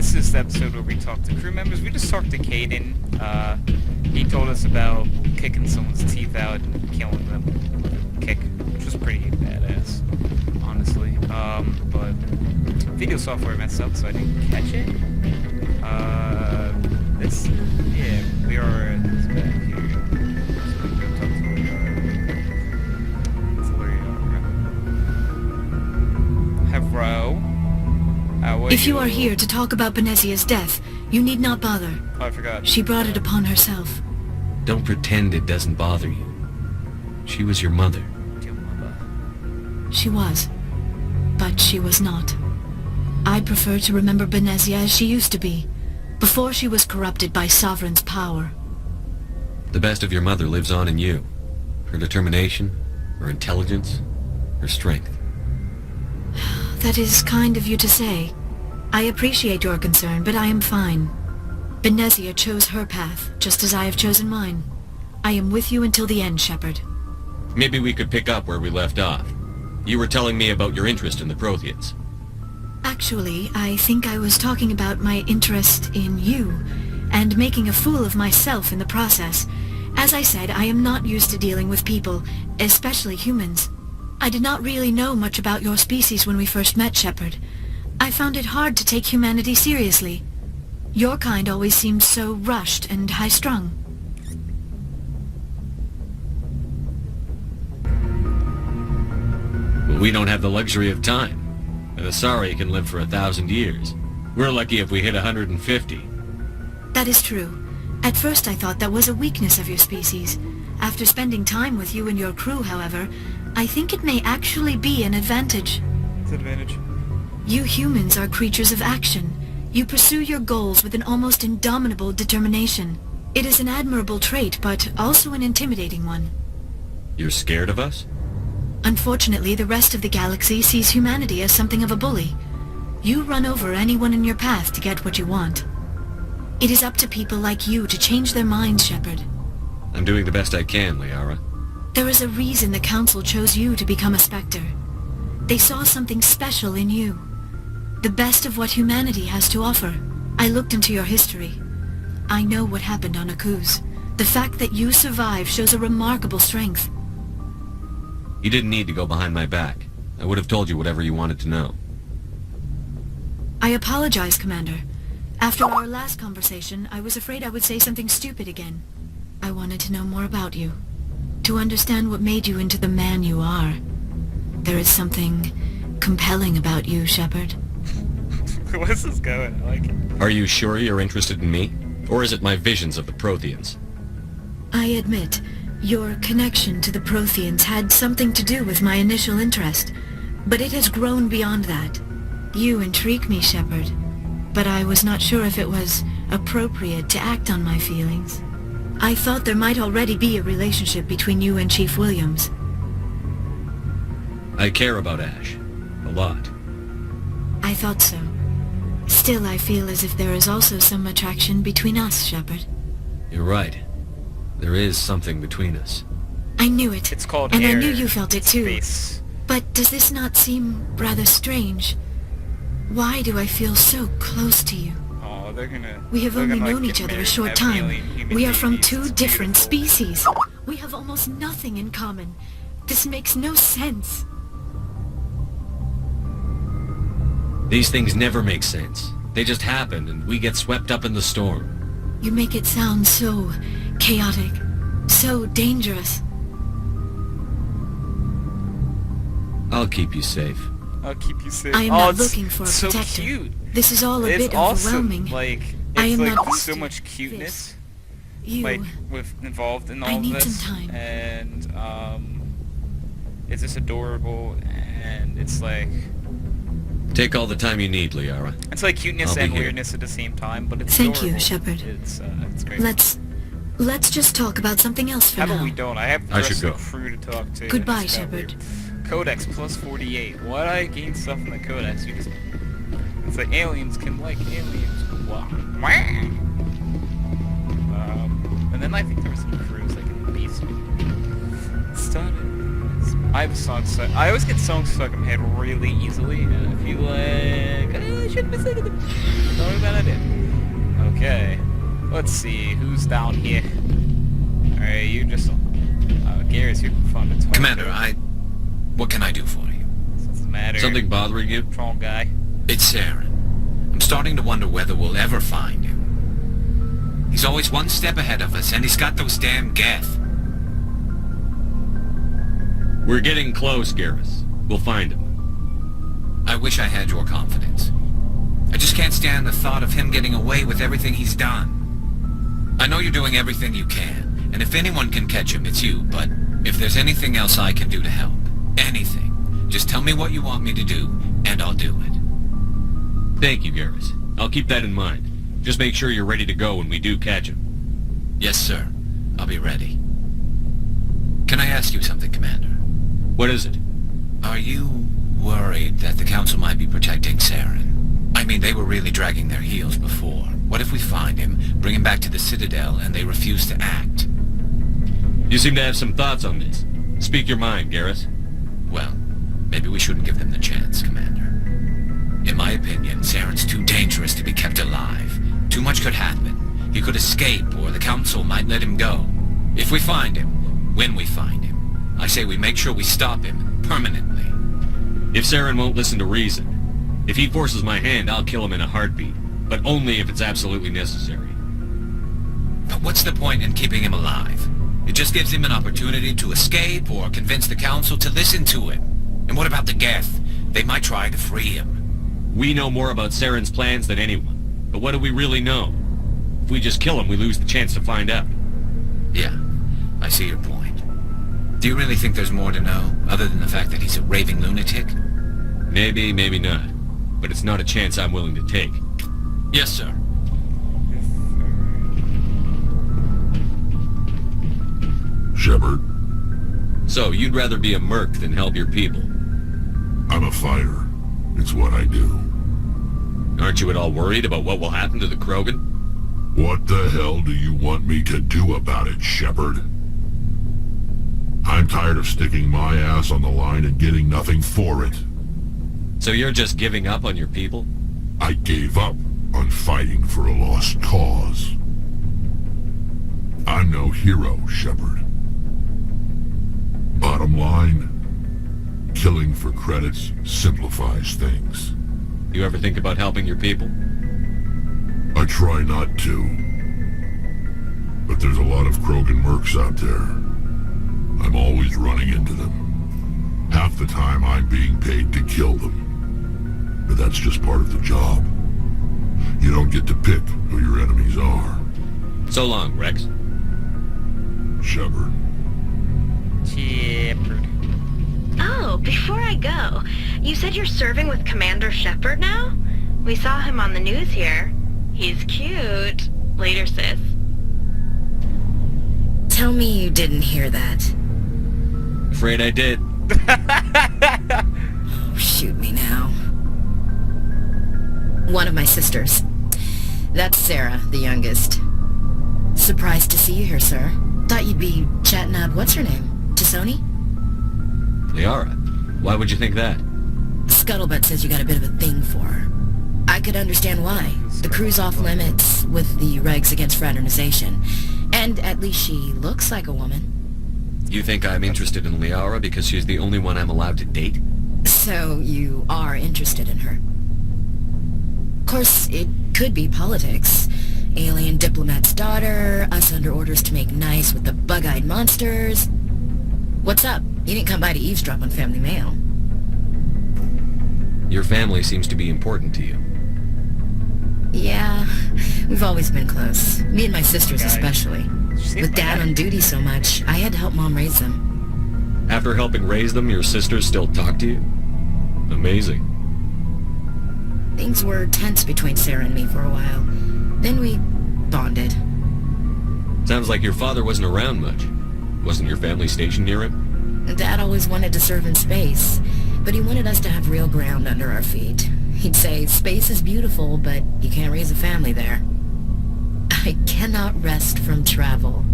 this is the episode where we talk to crew members. We just talked to Caden. He told us about kicking someone's teeth out and killing them. Which was pretty badass, honestly. But video software messed up, so I didn't catch it. We are this back here. So we go talk to If you are here to talk about Benezia's death, you need not bother. Oh, I forgot. She brought it upon herself. Don't pretend it doesn't bother you. She was your mother. Your mother. She was. But she was not. I prefer to remember Benezia as she used to be, before she was corrupted by Sovereign's power. The best of your mother lives on in you. Her determination, her intelligence, her strength. That is kind of you to say. I appreciate your concern, but I am fine. Benezia chose her path, just as I have chosen mine. I am with you until the end, Shepard. Maybe we could pick up where we left off. You were telling me about your interest in the Protheans. Actually, I think I was talking about my interest in you, and making a fool of myself in the process. As I said, I am not used to dealing with people, especially humans. I did not really know much about your species when we first met, Shepard. I found it hard to take humanity seriously. Your kind always seemed so rushed and high-strung. Well, we don't have the luxury of time. The Asari can live for 1,000 years. We're lucky if we hit 150. That is true. At first I thought that was a weakness of your species. After spending time with you and your crew, however, I think it may actually be an advantage. It's an advantage. You humans are creatures of action. You pursue your goals with an almost indomitable determination. It is an admirable trait, but also an intimidating one. You're scared of us? Unfortunately, the rest of the galaxy sees humanity as something of a bully. You run over anyone in your path to get what you want. It is up to people like you to change their minds, Shepard. I'm doing the best I can, Liara. There is a reason the Council chose you to become a Spectre. They saw something special in you. The best of what humanity has to offer. I looked into your history. I know what happened on Akuz. The fact that you survived shows a remarkable strength. You didn't need to go behind my back. I would have told you whatever you wanted to know. I apologize, Commander. After our last conversation, I was afraid I would say something stupid again. I wanted to know more about you. To understand what made you into the man you are. There is something compelling about you, Shepard. Where's this going? I like it. Are you sure you're interested in me? Or is it my visions of the Protheans? I admit, your connection to the Protheans had something to do with my initial interest, but it has grown beyond that. You intrigue me, Shepard, but I was not sure if it was appropriate to act on my feelings. I thought there might already be a relationship between you and Chief Williams. I care about Ash. A lot. I thought so. Still, I feel as if there is also some attraction between us, Shepard. You're right. There is something between us. I knew it. It's called and air. I knew you felt it too. Space. But does this not seem rather strange? Why do I feel so close to you? Oh, they're gonna... We have they're only gonna, known like, each get other a married short and have time. alien human We are from babies. two It's different beautiful. species. We have almost nothing in common. This makes no sense. These things never make sense. They just happen, and we get swept up in the storm. You make it sound so chaotic, so dangerous. I'll keep you safe. I'll keep you safe. I am oh, not it's looking for a so protector. cute. This is all a It's bit awesome. overwhelming. Like, I it's am like not used so to much cuteness. You, Like involved in all I of need this, some time. and it's just adorable, and it's like Take all the time you need, Liara. like cuteness I'll be and here. weirdness at the same time, but it's Thank you, adorable. Shepard. It's great. Let's just talk about something else for How now. about we don't? I have the I rest should of go. the crew to talk to. Goodbye, It's kinda Shepard. weird. Codex plus 48. Why I gain stuff in the Codex? You just it's like aliens can like aliens. Wow. And then I think there was some crews like in the beast. I have a song stuck. I always get songs stuck in my head really easily, and I feel like I shouldn't be singing them. Sorry about I did. Okay. Let's see, who's down here? Alright, you just... Garrus, you from the toilet. Commander, what can I do for you? What's the matter? Something bothering you? Troll guy. It's Saren. I'm starting to wonder whether we'll ever find him. He's always one step ahead of us, and he's got those damn Geth. We're getting close, Garrus. We'll find him. I wish I had your confidence. I just can't stand the thought of him getting away with everything he's done. I know you're doing everything you can, and if anyone can catch him, it's you, but if there's anything else I can do to help, anything, just tell me what you want me to do, and I'll do it. Thank you, Garrus. I'll keep that in mind. Just make sure you're ready to go when we do catch him. Yes, sir. I'll be ready. Can I ask you something, Commander? What is it? Are you worried that the Council might be protecting Saren? I mean, they were really dragging their heels before. What if we find him, bring him back to the Citadel, and they refuse to act? You seem to have some thoughts on this. Speak your mind, Garrus. Well, maybe we shouldn't give them the chance, Commander. In my opinion, Saren's too dangerous to be kept alive. Too much could happen. He could escape, or the Council might let him go. If we find him, when we find him, I say we make sure we stop him, permanently. If Saren won't listen to reason, if he forces my hand, I'll kill him in a heartbeat. But only if it's absolutely necessary. But what's the point in keeping him alive? It just gives him an opportunity to escape, or convince the Council to listen to him. And what about the Geth? They might try to free him. We know more about Saren's plans than anyone. But what do we really know? If we just kill him, we lose the chance to find out. Yeah, I see your point. Do you really think there's more to know, other than the fact that he's a raving lunatic? Maybe, maybe not. But it's not a chance I'm willing to take. Yes, sir. Shepard, So, you'd rather be a merc than help your people? I'm a fighter. It's what I do. Aren't you at all worried about what will happen to the Krogan? What the hell do you want me to do about it, Shepard? I'm tired of sticking my ass on the line and getting nothing for it. So you're just giving up on your people? I gave up on fighting for a lost cause. I'm no hero, Shepard. Bottom line, killing for credits simplifies things. You ever think about helping your people? I try not to. But there's a lot of Krogan mercs out there. I'm always running into them. Half the time I'm being paid to kill them. But that's just part of the job. You don't get to pick who your enemies are. So long, Rex. Shepard. Shepard. Oh, before I go, you said you're serving with Commander Shepard now? We saw him on the news here. He's cute. Later, sis. Tell me you didn't hear that. Afraid I did. Oh, shoot me now. One of my sisters. That's Sarah, the youngest. Surprised to see you here, sir. Thought you'd be chatting out what's-her-name? Tisoni? Liara, why would you think that? Scuttlebutt says you got a bit of a thing for her. I could understand why. The crew's off limits with the regs against fraternization. And at least she looks like a woman. You think I'm interested in Liara because she's the only one I'm allowed to date? So you are interested in her. Of course, it could be politics. Alien diplomat's daughter, us under orders to make nice with the bug-eyed monsters. What's up? You didn't come by to eavesdrop on Family Mail. Your family seems to be important to you. Yeah, we've always been close. Me and my sisters especially. With Dad on duty so much, I had to help Mom raise them. After helping raise them, your sisters still talk to you? Amazing. Things were tense between Sarah and me for a while. Then we bonded. Sounds like your father wasn't around much. Wasn't your family stationed near him? Dad always wanted to serve in space, but he wanted us to have real ground under our feet. He'd say, space is beautiful, but you can't raise a family there. I cannot rest from travel.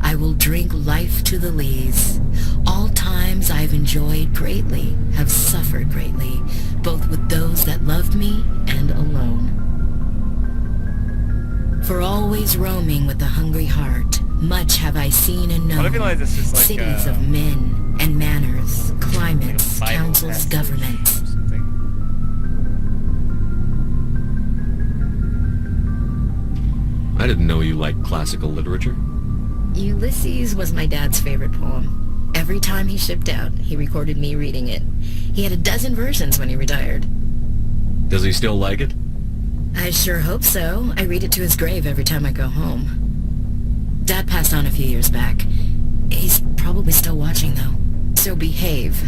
I will drink life to the lees. All times I've enjoyed greatly, have suffered greatly, both with those that loved me and alone. For always roaming with a hungry heart, much have I seen and known. What if you like this is like cities of men and manners, climates, Bible councils, passage governments. or something? I didn't know you liked classical literature. Ulysses was my dad's favorite poem. Every time he shipped out, he recorded me reading it. He had a dozen versions when he retired. Does he still like it? I sure hope so. I read it to his grave every time I go home. Dad passed on a few years back. He's probably still watching, though. So behave.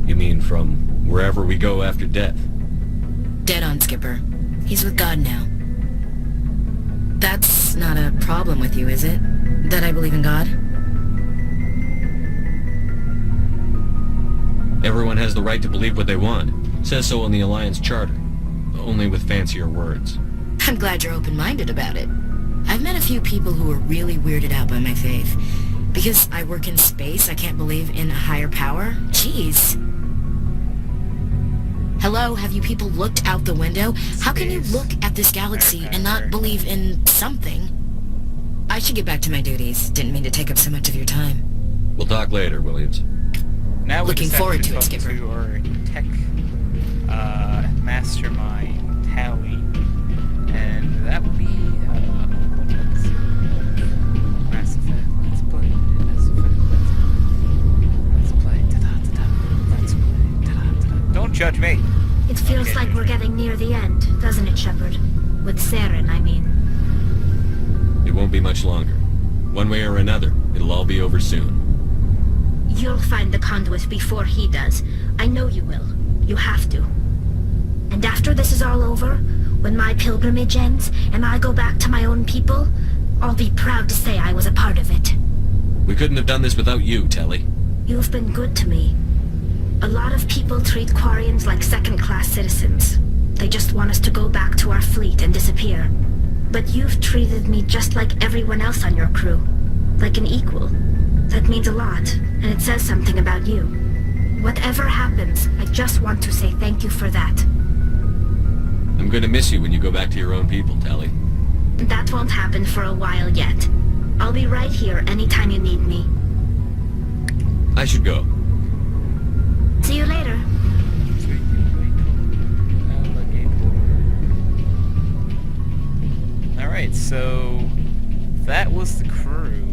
You mean from wherever we go after death? Dead on, Skipper. He's with God now. That's not a problem with you, is it? That I believe in God? Everyone has the right to believe what they want. Says so in the Alliance Charter. Only with fancier words. I'm glad you're open-minded about it. I've met a few people who are really weirded out by my faith. Because I work in space, I can't believe in a higher power? Jeez. Hello, have you people looked out the window? How can you look at this galaxy and not believe in something? I should get back to my duties. Didn't mean to take up so much of your time. We'll talk later, Williams. Now we Looking just have forward to it, talk Skipper. To our tech mastermind, Tally. And that would be, let's see. Mass Effect, let's play, Mass Effect, let's play, ta-da-ta-da, let's play, ta-da-ta-da. Don't judge me! It feels Okay. like we're getting near the end, doesn't it, Shepard? With Saren, I mean. It won't be much longer. One way or another, it'll all be over soon. You'll find the conduit before he does. I know you will. You have to. And after this is all over, when my pilgrimage ends and I go back to my own people, I'll be proud to say I was a part of it. We couldn't have done this without you, Telly. You've been good to me. A lot of people treat Quarians like second-class citizens. They just want us to go back to our fleet and disappear. But you've treated me just like everyone else on your crew. Like an equal. That means a lot, and it says something about you. Whatever happens, I just want to say thank you for that. I'm gonna miss you when you go back to your own people, Telly. That won't happen for a while yet. I'll be right here anytime you need me. I should go. See you later. Alright, so that was the crew.